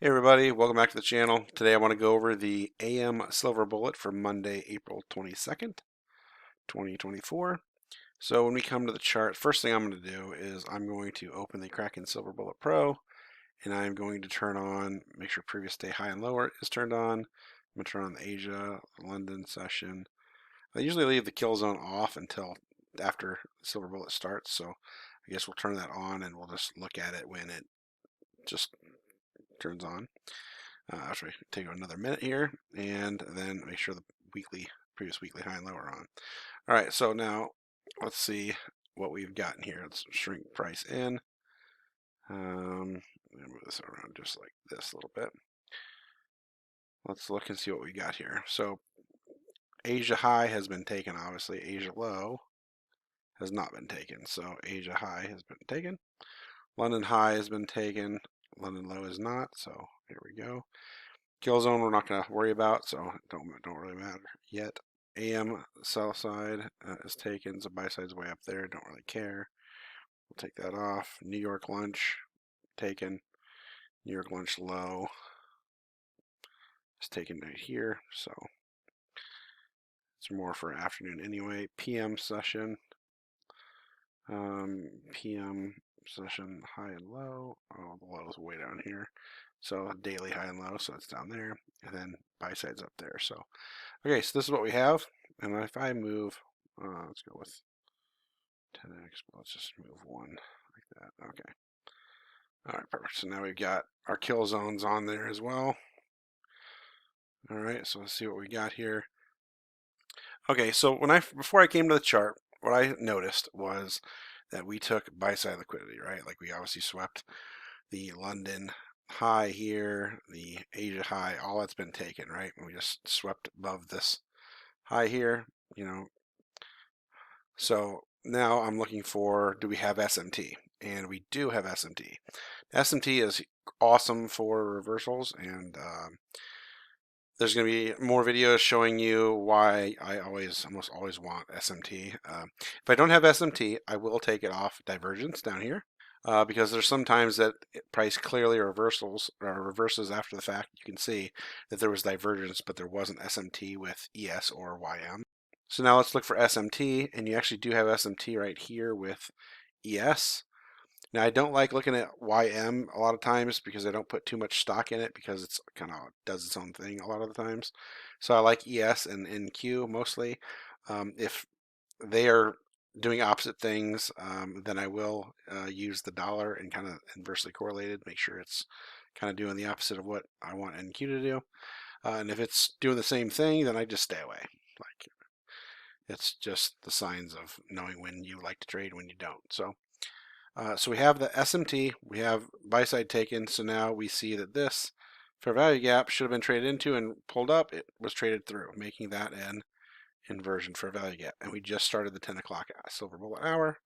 Hey everybody, welcome back to the channel. Today I want to go over the AM Silver Bullet for Monday, April 22nd, 2024. So when we come to the chart, first thing I'm going to do is I'm going to open the Kraken Silver Bullet Pro and I'm going to turn on, make sure previous day high and lower is turned on. I'm going to turn on the Asia, London session. I usually leave the kill zone off until after Silver Bullet starts, so I guess we'll turn that on and we'll just look at it when it just turns on. Actually, take another minute here and then make sure the previous weekly high and low are on. All right, so now let's see what we've gotten here. Let's shrink price in. Move this around just like this a little bit. Let's look and see what we got here. So Asia high has been taken, obviously. Asia low has not been taken. So Asia high has been taken. London high has been taken. London low is not. So here we go. Kill zone we're not going to worry about, so don't really matter yet. AM sell side is taken, so buy side's way up there, don't really care. We'll take that off. New York lunch taken. New York lunch low is taken right here, so it's more for afternoon anyway. PM session. PM session high and low. Oh, the low is way down here. So daily high and low, so it's down there, and then buy side's up there. So okay, so this is what we have, and if I move, let's go with 10x, but let's just move one like that. Okay. All right, perfect. So now we've got our kill zones on there as well. All right, so let's see what we got here. Okay, so before I came to the chart, what I noticed was that we took buy side liquidity, right? Like we obviously swept the London high here, the Asia high, all that's been taken, right? And we just swept above this high here, you know. So now I'm looking for, do we have SMT? And we do have SMT. SMT is awesome for reversals, and there's going to be more videos showing you why I almost always want SMT. If I don't have SMT, I will take it off Divergence down here. Because there's sometimes that price clearly reverses after the fact. You can see that there was divergence, but there wasn't SMT with ES or YM. So now let's look for SMT, and you actually do have SMT right here with ES. Now I don't like looking at YM a lot of times because I don't put too much stock in it because it's kind of does its own thing a lot of the times. So I like ES and NQ mostly. If they are doing opposite things, then I will use the dollar and kind of inversely correlated, make sure it's kind of doing the opposite of what I want NQ to do. And if it's doing the same thing, then I just stay away. Like it's just the signs of knowing when you like to trade, when you don't. So we have the SMT, we have buy side taken, so now we see that this fair value gap should have been traded into and pulled up. It was traded through, making that an inversion fair value gap. And we just started the 10 o'clock silver bullet hour.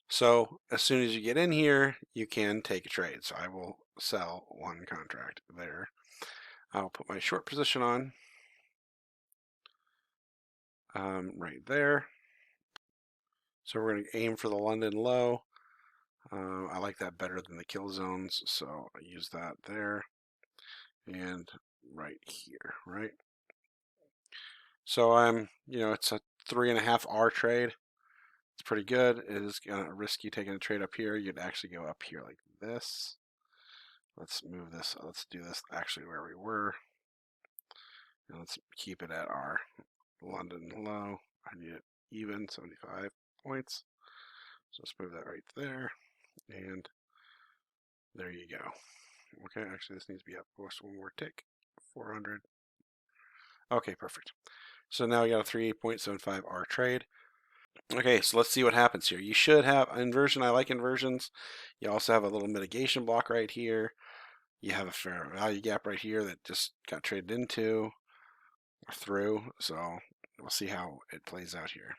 So as soon as you get in here, you can take a trade. So I will sell one contract there. I'll put my short position on right there. So we're going to aim for the London low. I like that better than the kill zones, so I use that there and right here, right? So it's a 3.5 hour trade. It's pretty good. It is kind of risky taking a trade up here. You'd actually go up here like this. Let's move this. Let's do this actually where we were. And let's keep it at our London low. I need it even, 75 points. So let's move that right there. And there you go. Okay, actually this needs to be up just one more tick. 400. Okay, perfect. So now we got a 3.75 hour trade. Okay, so let's see what happens here. You should have inversion. I like inversions. You also have a little mitigation block right here. You have a fair value gap right here that just got traded into or through. So we'll see how it plays out here.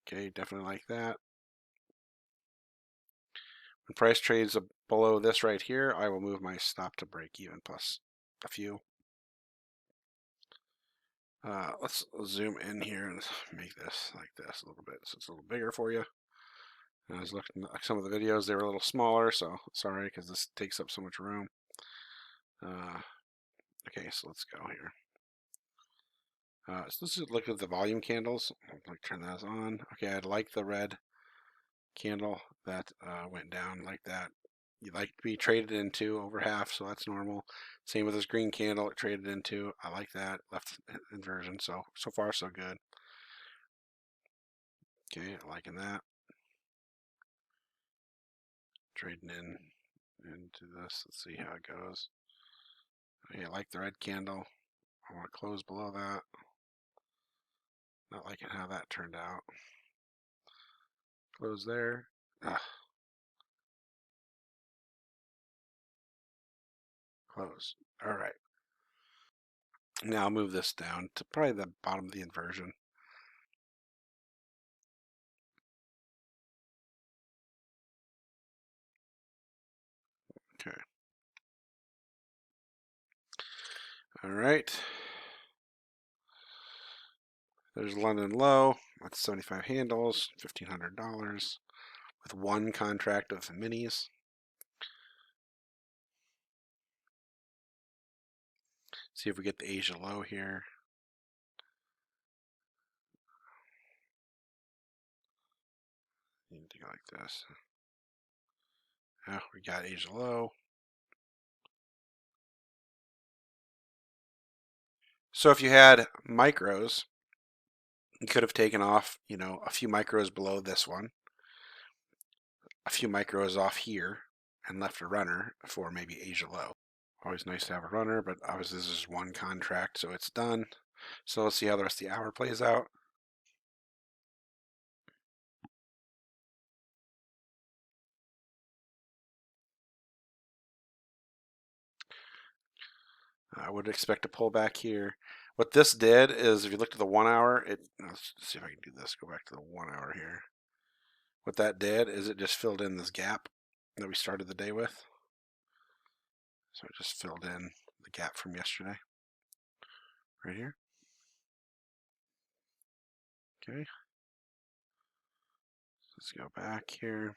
Okay, definitely like that. When price trades below this right here, I will move my stop to break even plus a few. Let's zoom in here and make this like this a little bit so it's a little bigger for you. And I was looking at some of the videos, they were a little smaller, so sorry because this takes up so much room. Okay, so let's go here. So let's just look at the volume candles. I'll turn those on. Okay, I like the red candle that went down like that. You like to be traded into over half, so that's normal. Same with this green candle, it traded into. I like that. Left inversion, so far so good. Okay, liking that. Trading into this. Let's see how it goes. Okay, I like the red candle. I want to close below that. Not liking how that turned out. Close there. Close. All right. Now I'll move this down to probably the bottom of the inversion. Okay. All right. There's London low. That's 75 handles, $1,500 with one contract of minis. See if we get the Asia low here. Need to go like this. Oh, we got Asia low. So if you had micros, you could have taken off, a few micros below this one, a few micros off here, and left a runner for maybe Asia low. Always nice to have a runner, but obviously this is one contract, so it's done. So let's see how the rest of the hour plays out. I would expect a pullback here. What this did is, if you look at the 1 hour, let's see if I can do this. Go back to the 1 hour here. What that did is it just filled in this gap that we started the day with. So it just filled in the gap from yesterday, right here. Okay. Let's go back here.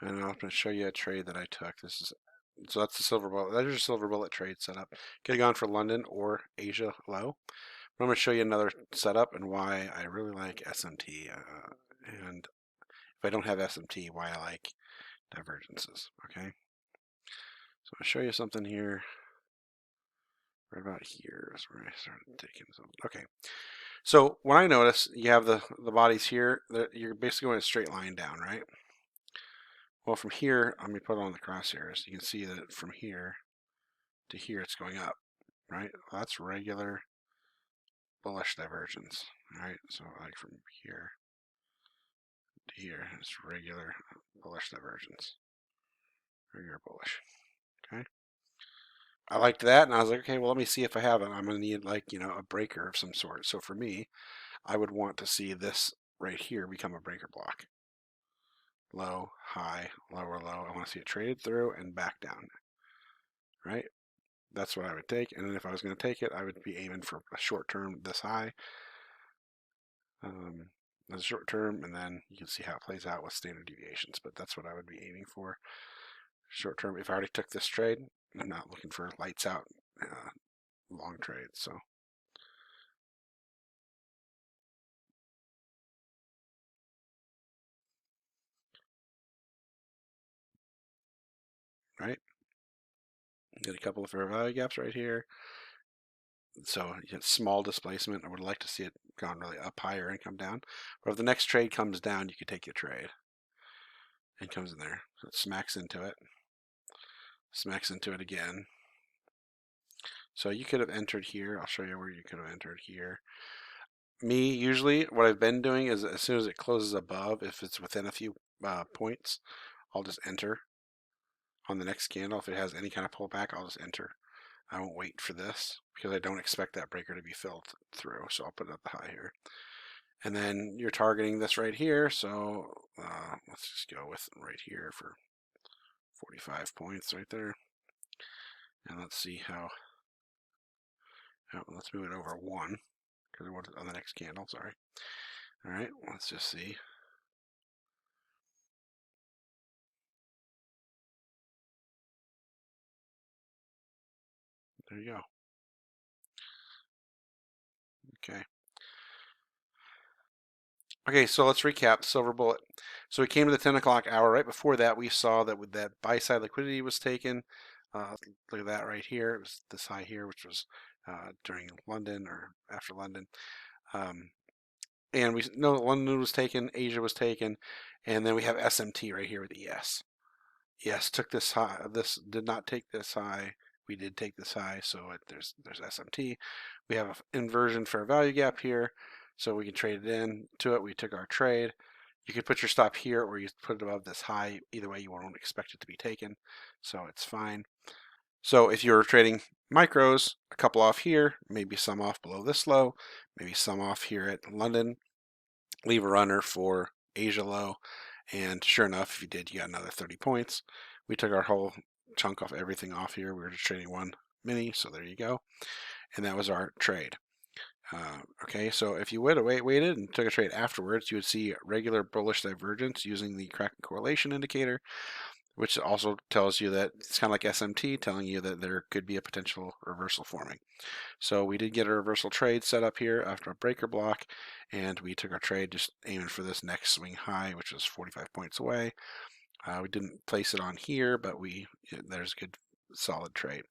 And I'm going to show you a trade that I took. So that's the silver bullet. That's your silver bullet trade setup. Could have gone for London or Asia low. But I'm going to show you another setup and why I really like SMT. And if I don't have SMT, why I like divergences. Okay. So I'll show you something here. Right about here is where I started taking some. Okay. So when I notice you have the bodies here, you're basically going a straight line down, right? Well, from here, let me put it on the crosshairs. You can see that from here to here, it's going up, right? Well, that's regular bullish divergence, right? So like from here to here, it's regular bullish divergence, regular bullish, okay? I liked that, and I was like, okay, well, let me see if I have it. I'm going to need a breaker of some sort. So for me, I would want to see this right here become a breaker block. Low, high, lower, low. I want to see it traded through and back down, right? That's what I would take. And then if I was going to take it, I would be aiming for a short term this high. As a short term, and then you can see how it plays out with standard deviations. But that's what I would be aiming for. Short term, if I already took this trade, I'm not looking for lights out long trades. So right, get a couple of fair value gaps right here. So you get small displacement. I would like to see it gone really up higher and come down. But if the next trade comes down, you could take your trade. And comes in there. So it smacks into it. Smacks into it again. So you could have entered here. I'll show you where you could have entered here. Me, usually, what I've been doing is as soon as it closes above, if it's within a few points, I'll just enter on the next candle. If it has any kind of pullback, I'll just enter. I won't wait for this because I don't expect that breaker to be filled through. So I'll put it at the high here. And then you're targeting this right here. So let's just go with right here for 45 points right there. And let's see how, let's move it over 1, because it was on the next candle, sorry. All right, let's just see. There you go. Okay. Okay, so let's recap Silver Bullet. So we came to the 10 o'clock hour. Right before that, we saw that with that buy side liquidity was taken. Look at that right here. It was this high here, which was during London or after London. And we know London was taken, Asia was taken, and then we have SMT right here with ES. ES took this high. This did not take this high. We did take this high, so there's SMT. We have an inversion fair value gap here, so we can trade it in to it. We took our trade. You could put your stop here, or you put it above this high. Either way, you won't expect it to be taken, so it's fine. So if you're trading micros, a couple off here, maybe some off below this low, maybe some off here at London, leave a runner for Asia low, and sure enough, if you did, you got another 30 points. We took our whole chunk off everything off here. We were just trading one mini, so there you go. And that was our trade. Okay, so if you would have waited and took a trade afterwards, you would see regular bullish divergence using the Kraken correlation indicator, which also tells you that it's kind of like SMT, telling you that there could be a potential reversal forming. So we did get a reversal trade set up here after a breaker block, and we took our trade just aiming for this next swing high, which was 45 points away. We didn't place it on here, but there's a good solid trade.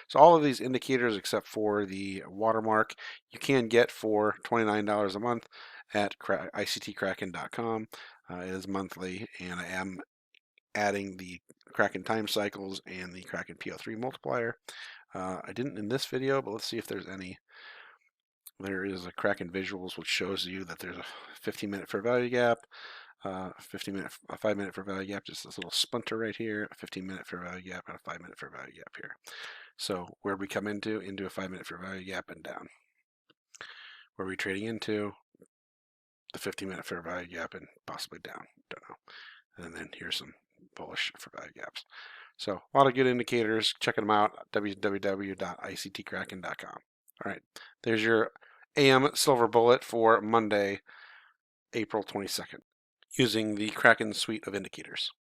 So all of these indicators, except for the watermark, you can get for $29 a month at ICTKraken.com. It is monthly, and I am adding the Kraken time cycles and the Kraken PO3 multiplier. I didn't in this video, but let's see if there's any. There is a Kraken visuals, which shows you that there's a 15-minute fair value gap, a 5-minute fair value gap, just this little splinter right here, a 15-minute fair value gap, and a 5-minute fair value gap here. So where we come into a 5-minute fair value gap and down. Where are we trading into? The 15-minute fair value gap and possibly down. Don't know. And then here's some bullish fair value gaps. So a lot of good indicators. Checking them out at www.ictkraken.com. All right, there's your AM Silver Bullet for Monday, April 22nd, using the Kraken suite of indicators.